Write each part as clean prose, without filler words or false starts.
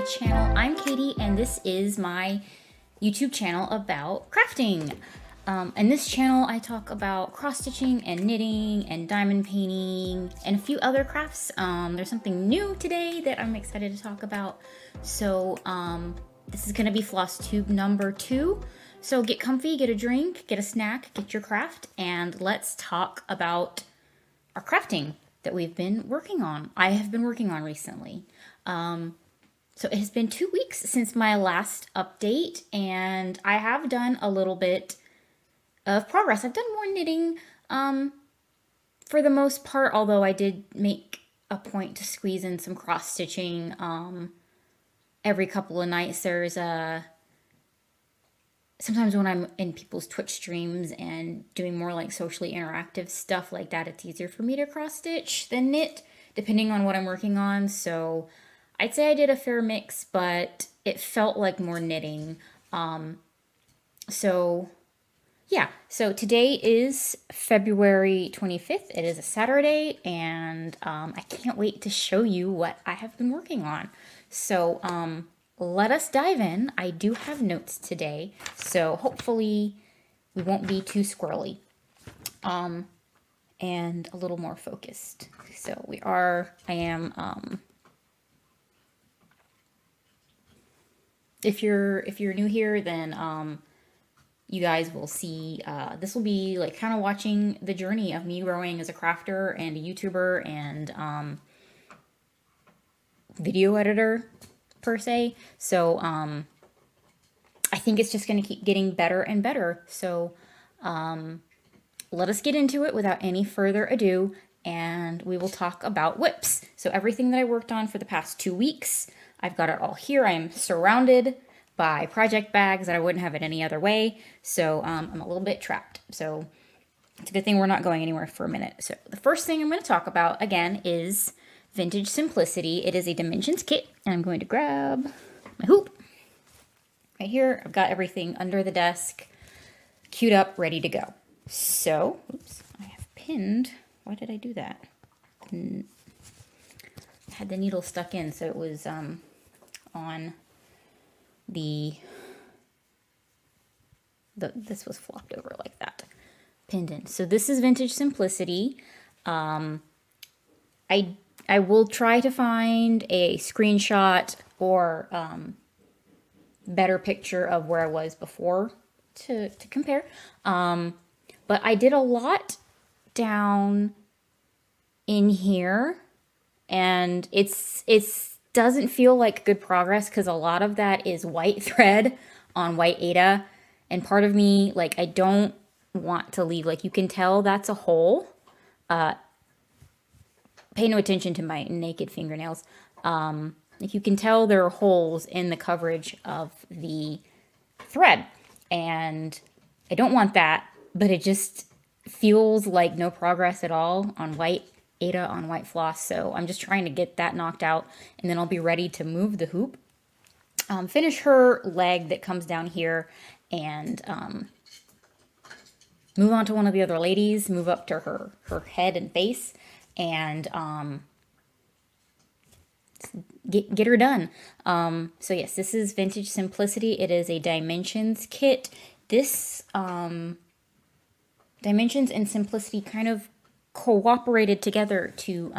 channel. I'm Katie and this is my YouTube channel about crafting. In this channel I talk about cross stitching and knitting and diamond painting and a few other crafts. There's something new today that I'm excited to talk about. So this is gonna be Flosstube number 2. So get comfy, get a drink, get a snack, get your craft, and let's talk about our crafting that we've been working on. I have been working on recently. So it has been 2 weeks since my last update, and I have done a little bit of progress. I've done more knitting for the most part, although I did make a point to squeeze in some cross stitching every couple of nights. There's sometimes when I'm in people's Twitch streams and doing more like socially interactive stuff like that, it's easier for me to cross stitch than knit, depending on what I'm working on. So I'd say I did a fair mix, but it felt like more knitting. So yeah, so today is February 25th. It is a Saturday, and I can't wait to show you what I have been working on. So let us dive in. I do have notes today, so hopefully we won't be too squirrely and a little more focused. So I am, if you're new here, then you guys will see, this will be like kind of watching the journey of me growing as a crafter and a YouTuber and video editor per se. So I think it's just going to keep getting better and better. So let us get into it without any further ado, and we will talk about whips. So everything that I worked on for the past 2 weeks, I've got it all here. I am surrounded by project bags that I wouldn't have it any other way. So I'm a little bit trapped. So it's a good thing we're not going anywhere for a minute. So the first thing I'm going to talk about again is Vintage Simplicity. It is a dimensions kit, and I'm going to grab my hoop right here. I've got everything under the desk, queued up, ready to go. So, oops, I have pinned. Why did I do that? I had the needle stuck in, so it was on this was flopped over like that, pinned in. So this is Vintage Simplicity. I will try to find a screenshot or better picture of where I was before to compare. But I did a lot down in here, and it doesn't feel like good progress because a lot of that is white thread on white Aida, and part of me, like, I don't want to leave, like, you can tell that's a hole. Pay no attention to my naked fingernails. Like, you can tell there are holes in the coverage of the thread, and I don't want that, but it just feels like no progress at all on white Aida on white floss. So I'm just trying to get that knocked out, and then I'll be ready to move the hoop, finish her leg that comes down here, and move on to one of the other ladies, move up to her head and face, and get her done. So yes, this is Vintage Simplicity. It is a dimensions kit. This Dimensions and Simplicity kind of cooperated together to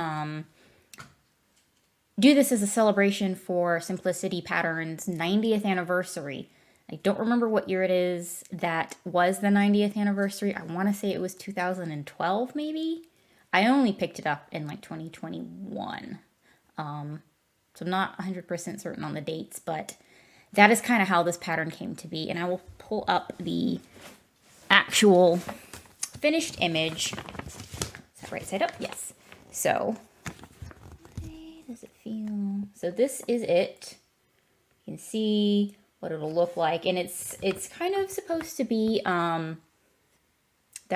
do this as a celebration for Simplicity Patterns' 90th anniversary. I don't remember what year it is that was the 90th anniversary. I want to say it was 2012 maybe. I only picked it up in like 2021. So I'm not 100% certain on the dates, but that is kind of how this pattern came to be. And I will pull up the actual finished image. Is that right side up? Yes. So, how does it feel? So this is it. You can see what it'll look like. And it's kind of supposed to be, that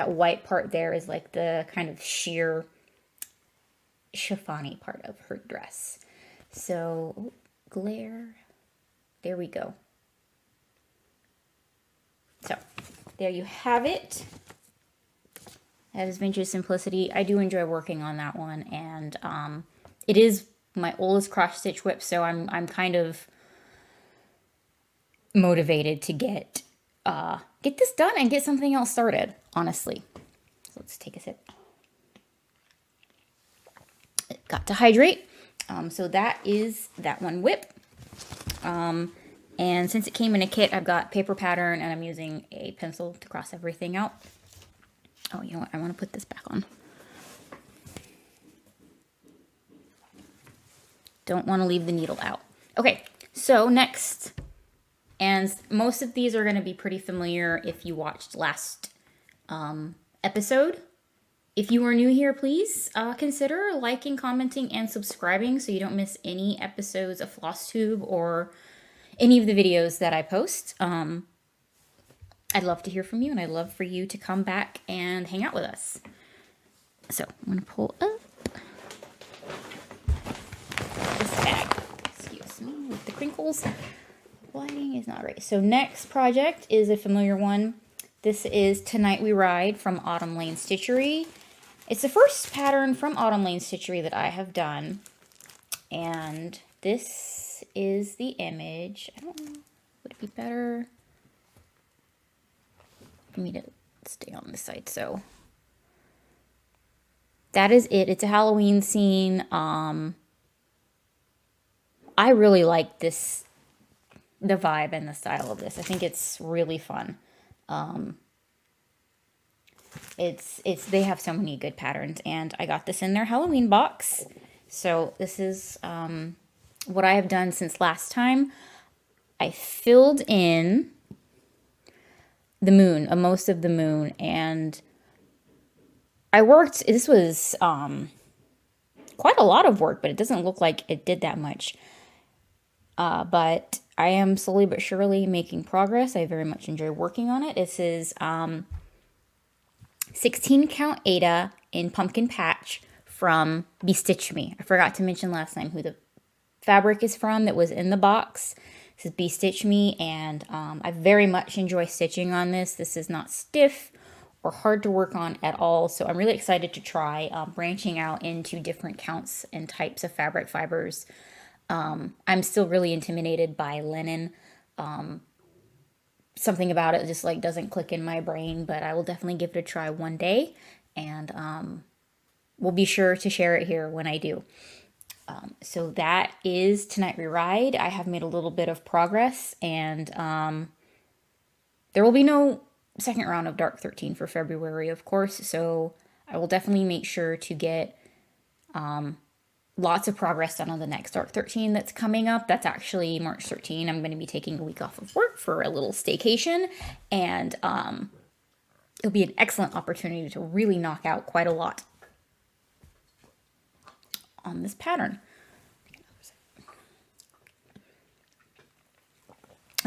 white part there is like the kind of sheer chiffon-y part of her dress. So, glare. There we go. So, there you have it. That is Vintage Simplicity. I do enjoy working on that one, and it is my oldest cross stitch whip, so I'm kind of motivated to get this done and get something else started, honestly. So let's take a sip. It got to hydrate. So that is that one whip. And since it came in a kit, I've got paper pattern and I'm using a pencil to cross everything out. Oh, you know what? I want to put this back on. Don't want to leave the needle out. Okay, so next, and most of these are going to be pretty familiar if you watched last episode. If you are new here, please consider liking, commenting, and subscribing so you don't miss any episodes of Flosstube or any of the videos that I post. I'd love to hear from you, and I'd love for you to come back and hang out with us. So I'm going to pull up this bag. Excuse me, with the crinkles. Lighting is not right. So next project is a familiar one. This is Tonight We Ride from Autumn Lane Stitchery. It's the first pattern from Autumn Lane Stitchery that I have done. And this is the image. I don't know, would it be better for me to stay on this side? So that is it. It's a Halloween scene. I really like this, the vibe and the style of this. I think it's really fun. They have so many good patterns, and I got this in their Halloween box. So this is what I have done since last time. I filled in the moon, most of the moon, and I worked, this was quite a lot of work, but it doesn't look like it did that much. But I am slowly but surely making progress. I very much enjoy working on it. This is 16 count Aida in Pumpkin Patch from Bestitch Me. I forgot to mention last time who the fabric is from that was in the box. This is Bestitch Me, and I very much enjoy stitching on this. This is not stiff or hard to work on at all, so I'm really excited to try branching out into different counts and types of fabric fibers. I'm still really intimidated by linen. Something about it just like doesn't click in my brain, but I will definitely give it a try one day, and we'll be sure to share it here when I do. So that is Tonight We Ride. I have made a little bit of progress, and there will be no second round of Dark 13 for February, of course, so I will definitely make sure to get lots of progress done on the next Dark 13 that's coming up. That's actually March 13. I'm going to be taking a week off of work for a little staycation, and it'll be an excellent opportunity to really knock out quite a lot on this pattern.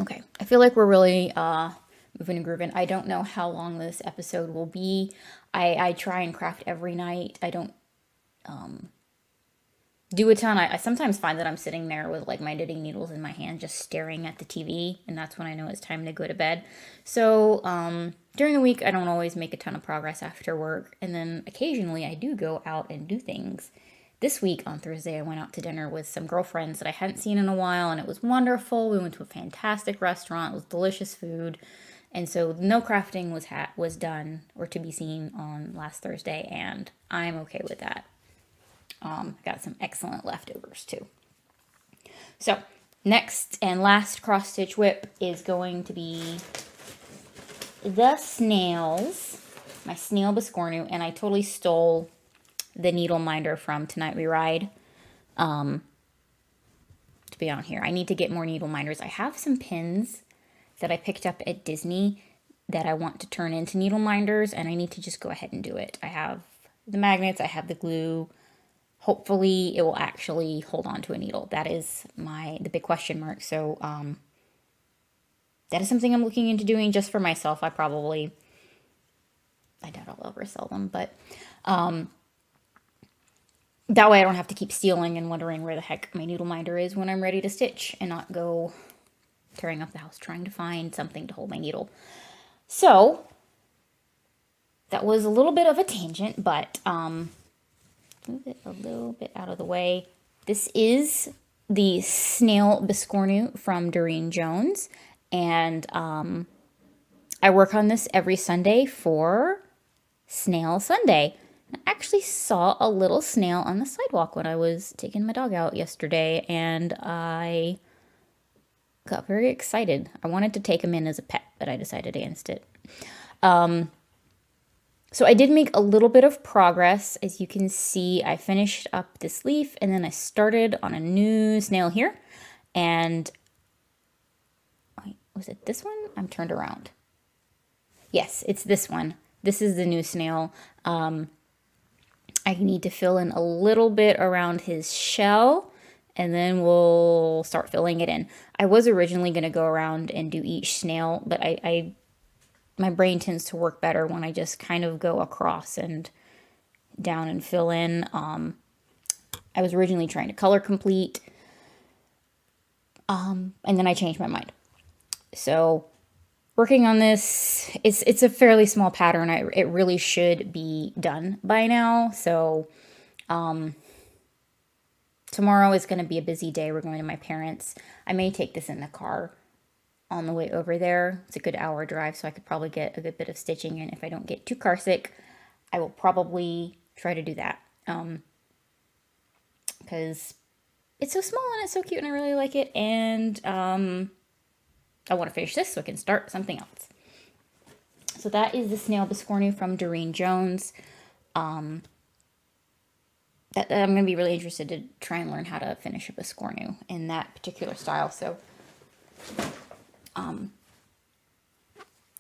Okay, I feel like we're really moving and grooving. I don't know how long this episode will be. I try and craft every night. I don't do a ton. I sometimes find that I'm sitting there with like my knitting needles in my hand just staring at the TV, and that's when I know it's time to go to bed. So during the week I don't always make a ton of progress after work, and then occasionally I do go out and do things. This week on Thursday I went out to dinner with some girlfriends that I hadn't seen in a while, and it was wonderful. We went to a fantastic restaurant. It was delicious food, and so no crafting was done or to be seen on last Thursday, and I'm okay with that. Got some excellent leftovers too. So next and last cross stitch whip is going to be the snails, my snail biscornu, and I totally stole the needle minder from Tonight We Ride to be on here. I need to get more needle minders. I have some pins that I picked up at Disney that I want to turn into needle minders, and I need to just go ahead and do it. I have the magnets, I have the glue. Hopefully it will actually hold on to a needle. That is the big question mark. So that is something I'm looking into doing just for myself. I doubt I'll ever sell them, but that way I don't have to keep stealing and wondering where the heck my needle minder is when I'm ready to stitch and not go tearing up the house trying to find something to hold my needle. So that was a little bit of a tangent, but move it a little bit out of the way. This is the snail biscornu from Doreen Jones, And I work on this every Sunday for Snail Sunday. I actually saw a little snail on the sidewalk when I was taking my dog out yesterday, and I got very excited. I wanted to take him in as a pet, but I decided against it. So I did make a little bit of progress. As you can see, I finished up this leaf, and then I started on a new snail here. And wait, was it this one? I'm turned around. Yes, it's this one. This is the new snail. I need to fill in a little bit around his shell, and then we'll start filling it in. I was originally going to go around and do each snail, but my brain tends to work better when I just kind of go across and down and fill in. I was originally trying to color complete, and then I changed my mind. So working on this, it's a fairly small pattern. It really should be done by now. So tomorrow is going to be a busy day. We're going to my parents'. I may take this in the car on the way over there. It's a good hour drive, so I could probably get a good bit of stitching in. If I don't get too car sick, I will probably try to do that. Because it's so small and it's so cute and I really like it. And I want to finish this so I can start something else. So that is the Snail Biscornu from Doreen Jones. I'm going to be really interested to try and learn how to finish a Biscornu in that particular style. So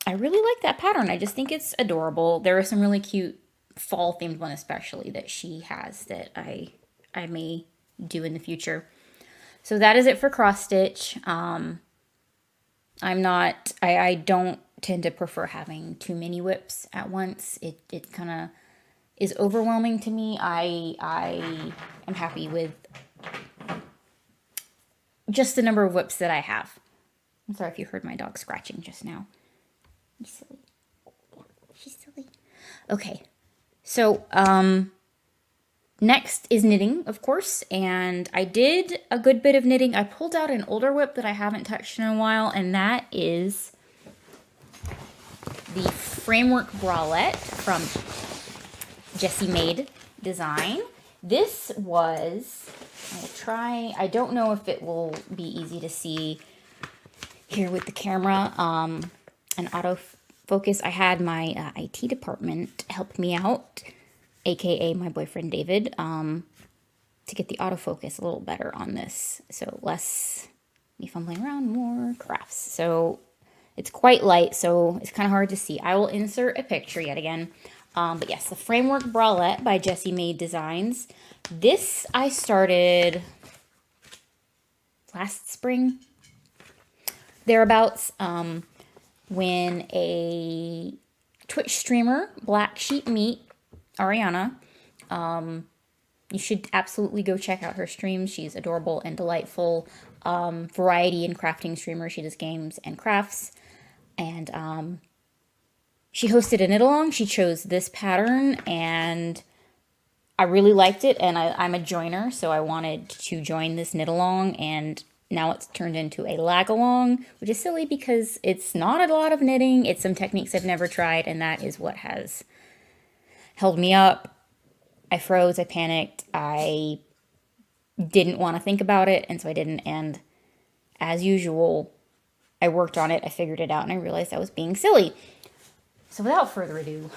I really like that pattern. I just think it's adorable. There are some really cute fall themed one especially that she has that I may do in the future. So that is it for cross stitch. I don't tend to prefer having too many whips at once. It kind of is overwhelming to me. I am happy with just the number of whips that I have. I'm sorry if you heard my dog scratching just now. She's silly. Yeah, she's silly. Okay, so next is knitting, of course, and I did a good bit of knitting. I pulled out an older whip that I haven't touched in a while, and that is the Framework Bralette from Jessie Made Design. This was, I don't know if it will be easy to see here with the camera, an autofocus. I had my IT department help me out, aka my boyfriend David, to get the autofocus a little better on this. So less me fumbling around, more crafts. So it's quite light, so it's kind of hard to see. I will insert a picture yet again. But yes, the Framework Bralette by Jessie Made Designs. This I started last spring, thereabouts, when a Twitch streamer, Black Sheep Meat, Ariana, you should absolutely go check out her streams. She's adorable and delightful, variety and crafting streamer. She does games and crafts, and she hosted a knit along. She chose this pattern, and I really liked it, and I'm a joiner, so I wanted to join this knit along, and now it's turned into a lag along, which is silly because it's not a lot of knitting. It's some techniques I've never tried, and that is what has held me up. I froze, I panicked, I didn't want to think about it, and so I didn't, and as usual, I worked on it, I figured it out, and I realized I was being silly. So without further ado,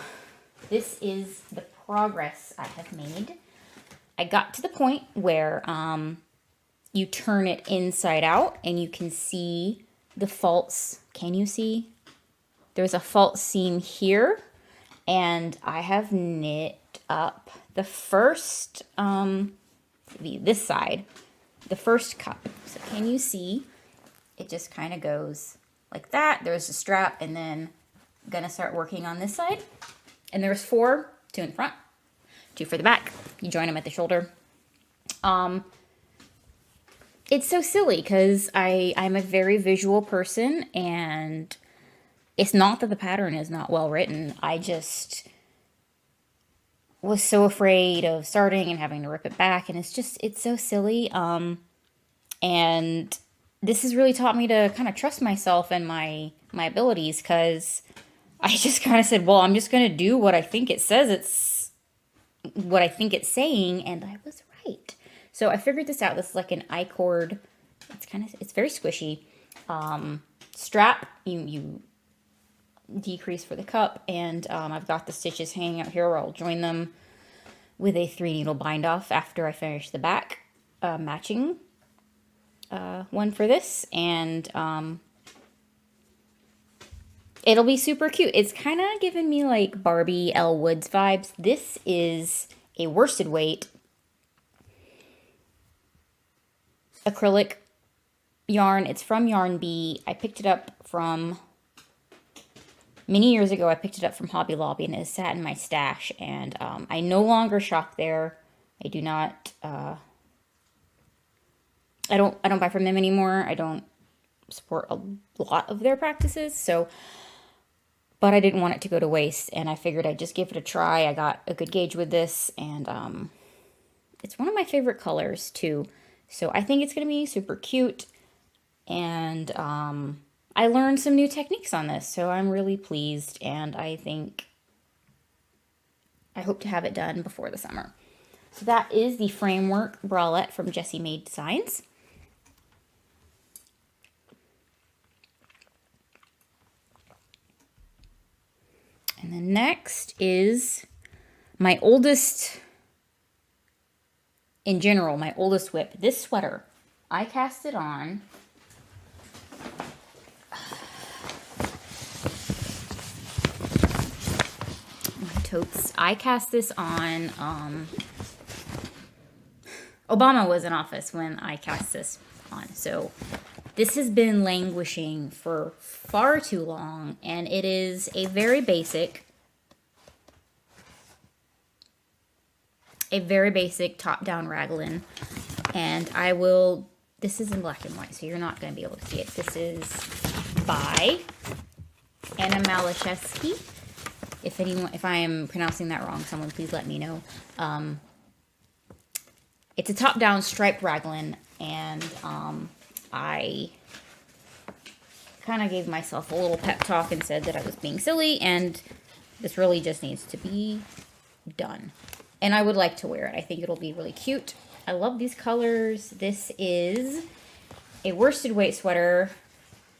this is the progress I have made. I got to the point where you turn it inside out and you can see the false, can you see? There's a false seam here, and I have knit up the first, this side, the first cup. So can you see? It just kind of goes like that. There's a strap, and then I'm gonna start working on this side. And there's 4, 2 in front, 2 for the back. You join them at the shoulder. It's so silly because I'm a very visual person, and it's not that the pattern is not well written. I just was so afraid of starting and having to rip it back, and it's so silly. And this has really taught me to kind of trust myself and my abilities, because I just kind of said, well, I'm just going to do what I think it says what I think it's saying, and I was right. So I figured this out. This is like an I-cord. It's very squishy. Strap, you decrease for the cup, and I've got the stitches hanging out here where I'll join them with a 3-needle bind off after I finish the back matching one for this, and it'll be super cute. It's kind of giving me like Barbie Elle Woods vibes. This is a worsted weight acrylic yarn. It's from Yarn Bee. I picked it up from many years ago. I picked it up from Hobby Lobby, and it sat in my stash, and I no longer shop there. I do not I don't buy from them anymore. I don't support a lot of their practices, so, but I didn't want it to go to waste, and I figured I'd just give it a try. I got a good gauge with this, and it's one of my favorite colors too. So I think it's going to be super cute, and I learned some new techniques on this, so I'm really pleased, and I hope to have it done before the summer. So that is the framework bralette from Jessie Made Designs. And then next is my oldest, in general, my oldest whip. This sweater, I cast it on my totes. I cast this on, Obama was in office when I cast this on. So this has been languishing for far too long, and it is a very basic top-down raglan, and this is in black and white, so you're not going to be able to see it. This is by Anna Malashevsky. If I am pronouncing that wrong, someone please let me know. It's a top-down striped raglan, and I kind of gave myself a little pep talk and said that I was being silly, and this really just needs to be done. And I would like to wear it. I think it'll be really cute. I love these colors. This is a worsted weight sweater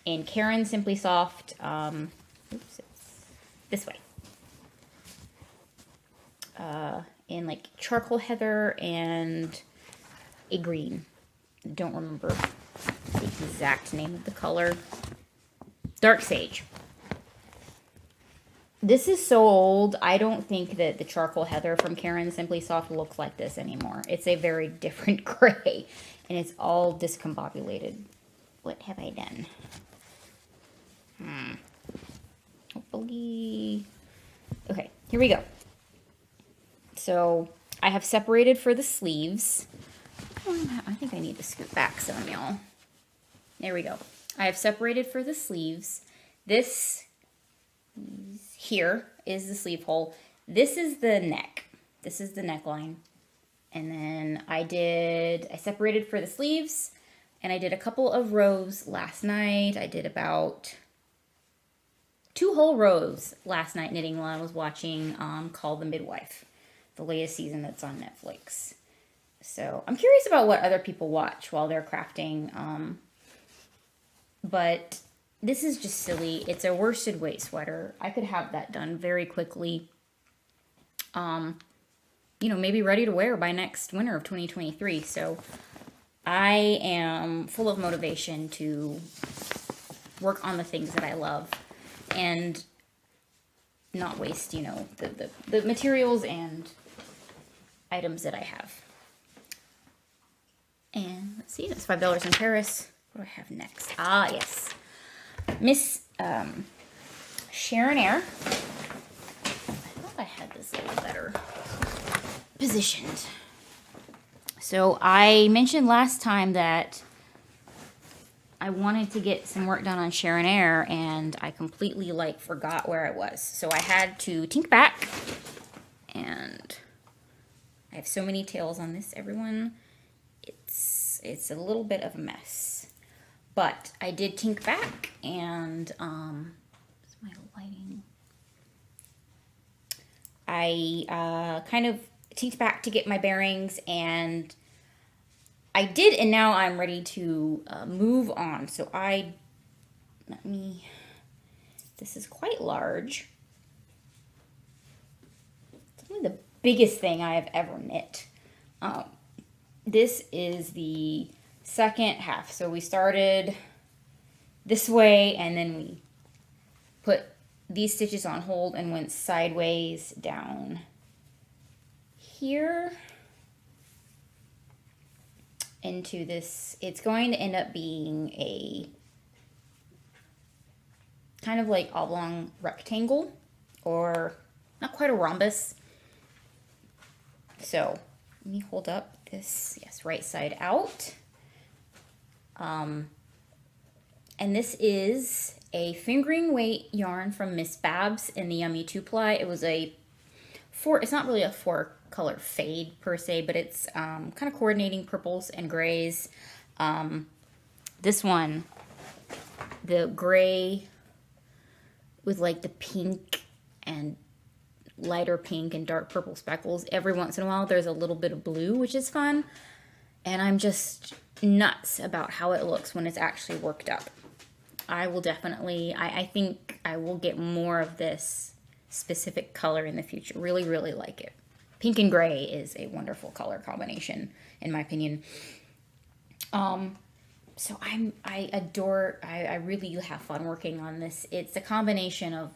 in Karen Simply Soft. Oops, it's this way. In like charcoal heather and a green. I don't remember the exact name of the color. Dark Sage. This is so old. I don't think that the charcoal heather from Karen Simply Soft looks like this anymore. It's a very different gray, and it's all discombobulated. What have I done? Hopefully. Okay, here we go. So I have separated for the sleeves. I think I need to scoot back some, y'all. There we go. I have separated for the sleeves. This here is the sleeve hole. This is the neck. This is the neckline. And then I separated for the sleeves, and I did a couple of rows last night. I did about 2 whole rows last night knitting while I was watching Call the Midwife, the latest season that's on Netflix. So I'm curious about what other people watch while they're crafting. But this is just silly. It's a worsted weight sweater. I could have that done very quickly. You know, maybe ready to wear by next winter of 2023. So I am full of motivation to work on the things that I love and not waste, you know, the materials and items that I have. And let's see, that's $5 in Paris. What do I have next? Ah, yes. Miss Sharon Air. I thought I had this a little better positioned. So I mentioned last time that I wanted to get some work done on Sharon Air, and I completely forgot where I was. So I had to think back, and I have so many tails on this, everyone. It's a little bit of a mess. But I did tink back and, what's my lighting? I kind of tinked back to get my bearings, and I did, and now I'm ready to move on. So this is quite large. It's probably the biggest thing I have ever knit. This is the second half. So we started this way, and then we put these stitches on hold and went sideways down here into this. It's going to end up being a kind of like oblong rectangle, or not quite a rhombus. So let me hold up this, yes, right side out. And this is a fingering weight yarn from Miss Babs in the Yummy 2-ply. It was it's not really a 4-color fade per se, but it's kind of coordinating purples and grays. This one, the gray with like the pink and lighter pink and dark purple speckles. Every once in a while there's a little bit of blue, which is fun. And I'm just nuts about how it looks when it's actually worked up. I will definitely, I think I will get more of this specific color in the future. Really, really like it. Pink and gray is a wonderful color combination, in my opinion. So I adore, I really have fun working on this. It's a combination of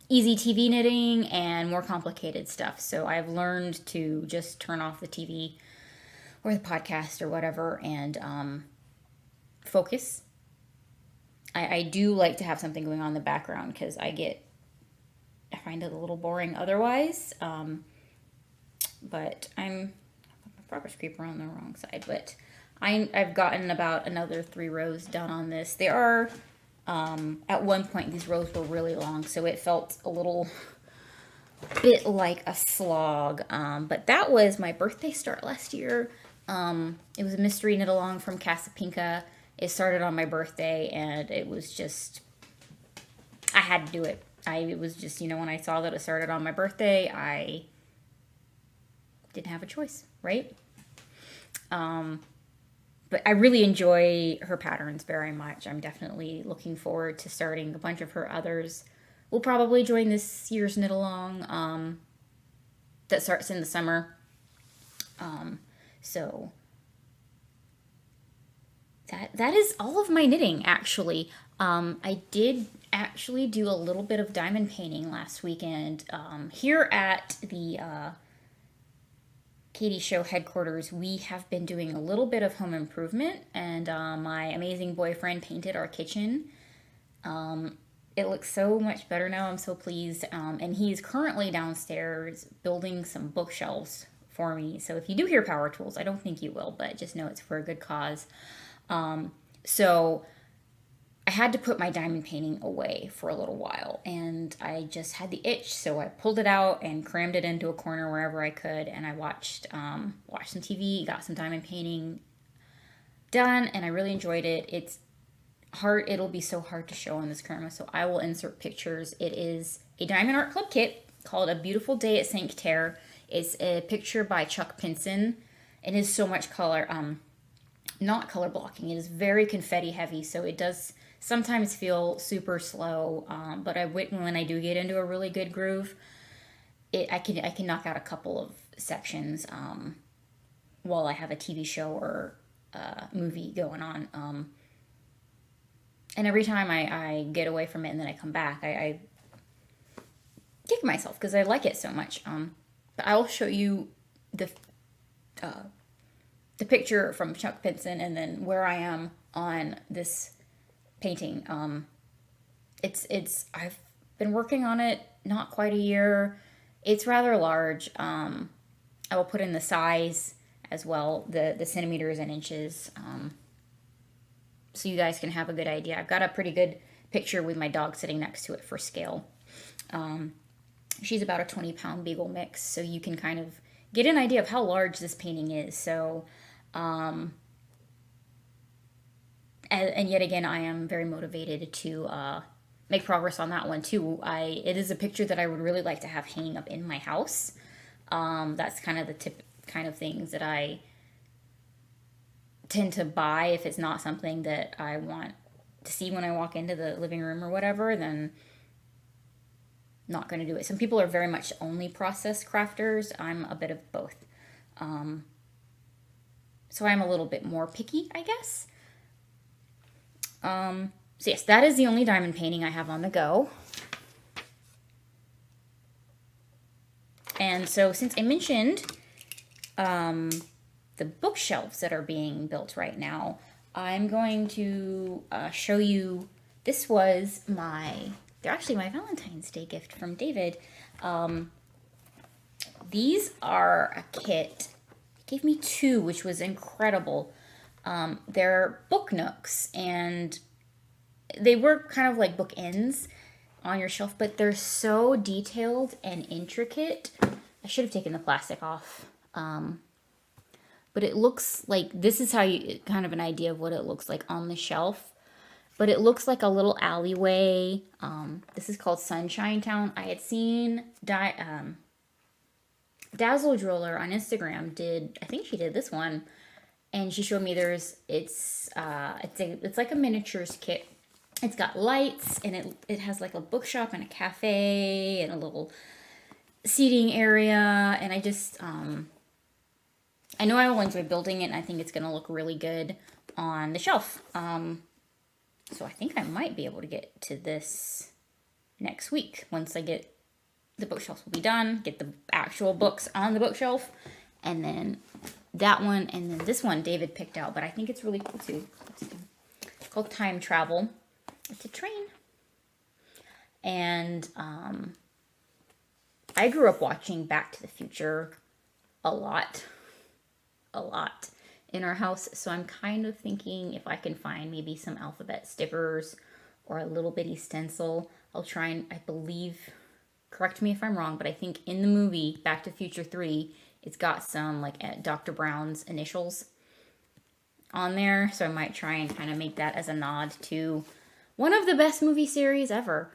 easy TV knitting and more complicated stuff. So I've learned to just turn off the TV or the podcast or whatever and focus. I do like to have something going on in the background because I find it a little boring otherwise. But I put my progress creeper on the wrong side, but I've gotten about another 3 rows done on this. There are, at one point these rows were really long, so it felt a little bit like a slog. But that was my birthday start last year. It was a mystery knit along from Casapinka. It started on my birthday, and it was just, I had to do it. It was just, you know, when I saw that it started on my birthday, I didn't have a choice, right? But I really enjoy her patterns very much. I'm definitely looking forward to starting a bunch of her others. We'll probably join this year's knit along that starts in the summer. So that is all of my knitting, actually. I did actually do a little bit of diamond painting last weekend. Here at the Katie Show headquarters, we have been doing a little bit of home improvement, and my amazing boyfriend painted our kitchen. It looks so much better now. I'm so pleased. And he's currently downstairs building some bookshelves for me. So if you do hear power tools, I don't think you will, but just know it's for a good cause. So I had to put my diamond painting away for a little while, and I just had the itch, so I pulled it out and crammed it into a corner wherever I could, and I watched some TV, got some diamond painting done, and I really enjoyed it. It's hard, it'll be so hard to show on this camera, so I will insert pictures. It is a Diamond Art Club kit called A Beautiful Day at St. Clair. It's a picture by Chuck Pinson. It is so much color, not color blocking. It is very confetti heavy, so it does sometimes feel super slow, but when I do get into a really good groove, I can knock out a couple of sections while I have a TV show or movie going on. And every time I get away from it and then I come back, I kick myself because I like it so much. But I'll show you the picture from Chuck Pinson and then where I am on this painting. I've been working on it not quite a year. It's rather large. I will put in the size as well, the centimeters and inches, so you guys can have a good idea. I've got a pretty good picture with my dog sitting next to it for scale. She's about a 20-pound beagle mix, so you can kind of get an idea of how large this painting is. So And yet again, I am very motivated to make progress on that one too. It is a picture that I would really like to have hanging up in my house. That's kind of the kind of things that I tend to buy. If it's not something that I want to see when I walk into the living room or whatever, then not going to do it. Some people are very much only process crafters. I'm a bit of both. So I'm a little bit more picky, I guess. So yes, that is the only diamond painting I have on the go. And so since I mentioned the bookshelves that are being built right now, I'm going to show you, this was they're actually my Valentine's Day gift from David. These are a kit. He gave me 2, which was incredible. They're book nooks, and they were kind of like bookends on your shelf, but they're so detailed and intricate. I should have taken the plastic off. But it looks like, this is how you, kind of an idea of what it looks like on the shelf. But it looks like a little alleyway. This is called Sunshine Town. I had seen Dazzle Driller on Instagram I think she did this one. And she showed me it's like a miniatures kit. It's got lights, and it has like a bookshop and a cafe and a little seating area. And I just, I know I will enjoy building it, and I think it's going to look really good on the shelf. So I think I might be able to get to this next week. Once I get, the bookshelves will be done, get the actual books on the bookshelf, and then that one, and then this one David picked out, but I think it's really cool too. It's called Time Travel. It's a train. And I grew up watching Back to the Future a lot in our house, so I'm kind of thinking if I can find maybe some alphabet stickers or a little bitty stencil, I'll try and, I believe, correct me if I'm wrong, but I think in the movie Back to the Future 3, it's got some like Dr. Brown's initials on there, so I might try and kind of make that as a nod to one of the best movie series ever.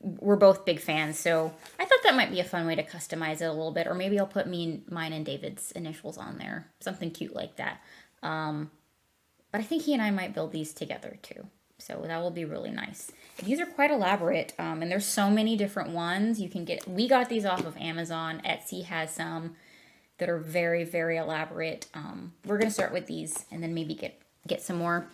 We're both big fans, so I thought that might be a fun way to customize it a little bit, or maybe I'll put mine and David's initials on there, something cute like that. But I think he and I might build these together too, so that will be really nice. These are quite elaborate, and there's so many different ones you can get. We got these off of Amazon. Etsy has some that are very, very elaborate. We're gonna start with these and then maybe get some more.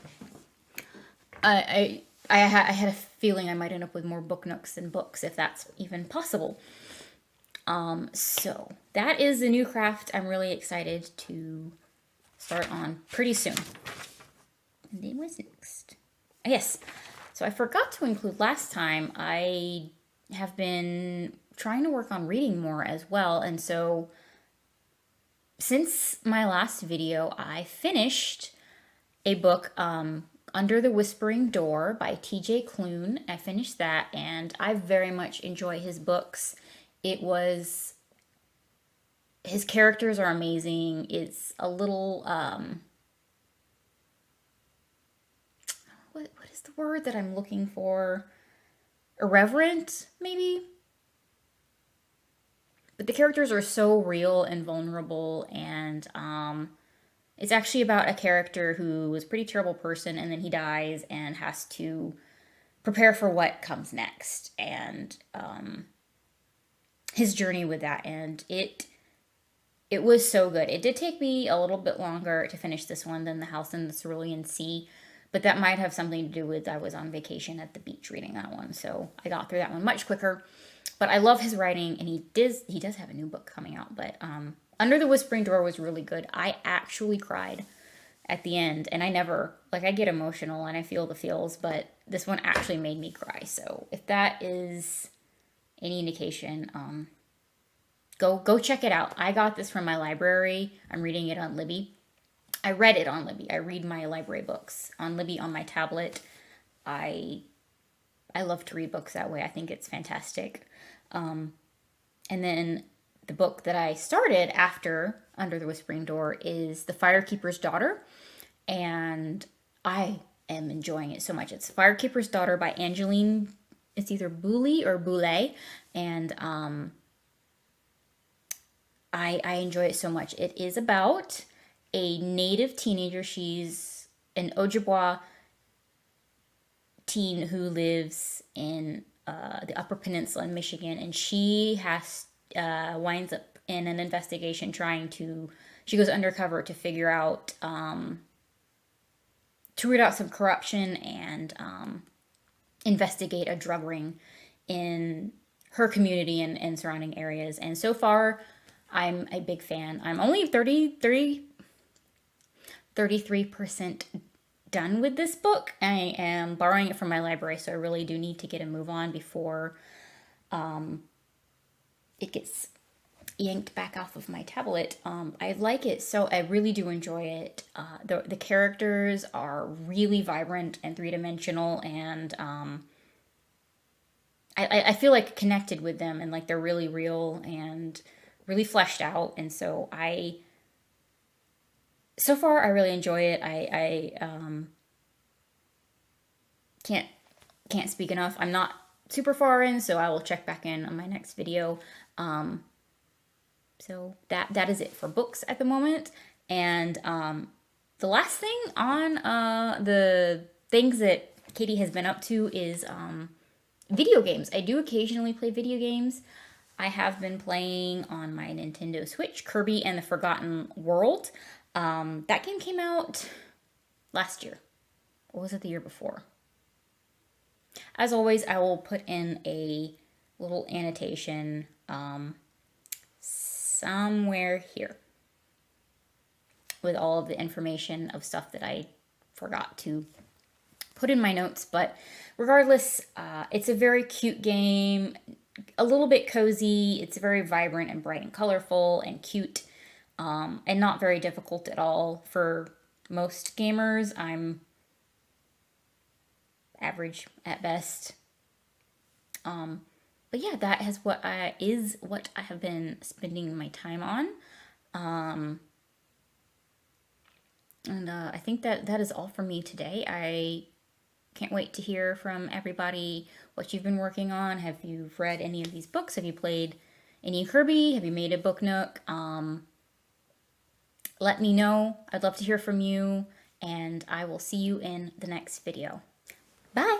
I had a feeling I might end up with more book nooks than books, if that's even possible. So that is the new craft I'm really excited to start on pretty soon. And then what's next? Yes, so I forgot to include last time, I have been trying to work on reading more as well. And so since my last video, I finished a book, Under the Whispering Door by TJ Klune. I finished that, and I very much enjoy his books. His characters are amazing. It's a little, what is the word that I'm looking for? Irreverent, maybe? But the characters are so real and vulnerable, and, it's actually about a character who was a pretty terrible person, and then he dies and has to prepare for what comes next, and his journey with that. And it was so good. It did take me a little bit longer to finish this one than The House in the Cerulean Sea, but that might have something to do with I was on vacation at the beach reading that one, so I got through that one much quicker. But I love his writing, and he does have a new book coming out, but Under the Whispering Door was really good. I actually cried at the end, and I never, like, I get emotional and I feel the feels, but this one actually made me cry. So if that is any indication, go check it out. I got this from my library. I'm reading it on Libby. I read it on Libby. I read my library books on Libby on my tablet. I love to read books that way. I think it's fantastic. And then the book that I started after Under the Whispering Door is The Firekeeper's Daughter. and I am enjoying it so much. It's Firekeeper's Daughter by Angeline. It's either Boulay or Boulay, and I enjoy it so much. It is about a native teenager. She's an Ojibwa teen who lives in the Upper Peninsula in Michigan, and she winds up in an investigation she goes undercover to figure out, to root out some corruption and investigate a drug ring in her community and surrounding areas. And so far, I'm a big fan. I'm only 33% done with this book. I am borrowing it from my library, so I really do need to get a move on before it gets yanked back off of my tablet. I like it, so I really do enjoy it. The characters are really vibrant and three-dimensional, and I feel like connected with them, and like they're really real and really fleshed out. And so so far I really enjoy it. I can't speak enough. I'm not super far in, so I will check back in on my next video. So that is it for books at the moment. And the last thing on the things that Katie has been up to is video games. I do occasionally play video games. I have been playing on my Nintendo Switch Kirby and the Forgotten World. That game came out last year. Or was it the year before? As always, I will put in a little annotation somewhere here with all of the information of stuff that I forgot to put in my notes. But regardless, it's a very cute game, a little bit cozy. It's very vibrant and bright and colorful and cute, and not very difficult at all for most gamers. I'm average at best. But yeah, that is what I have been spending my time on. And I think that is all for me today. I can't wait to hear from everybody what you've been working on. Have you read any of these books? Have you played any Kirby? Have you made a book nook? Let me know. I'd love to hear from you, and I will see you in the next video. Bye!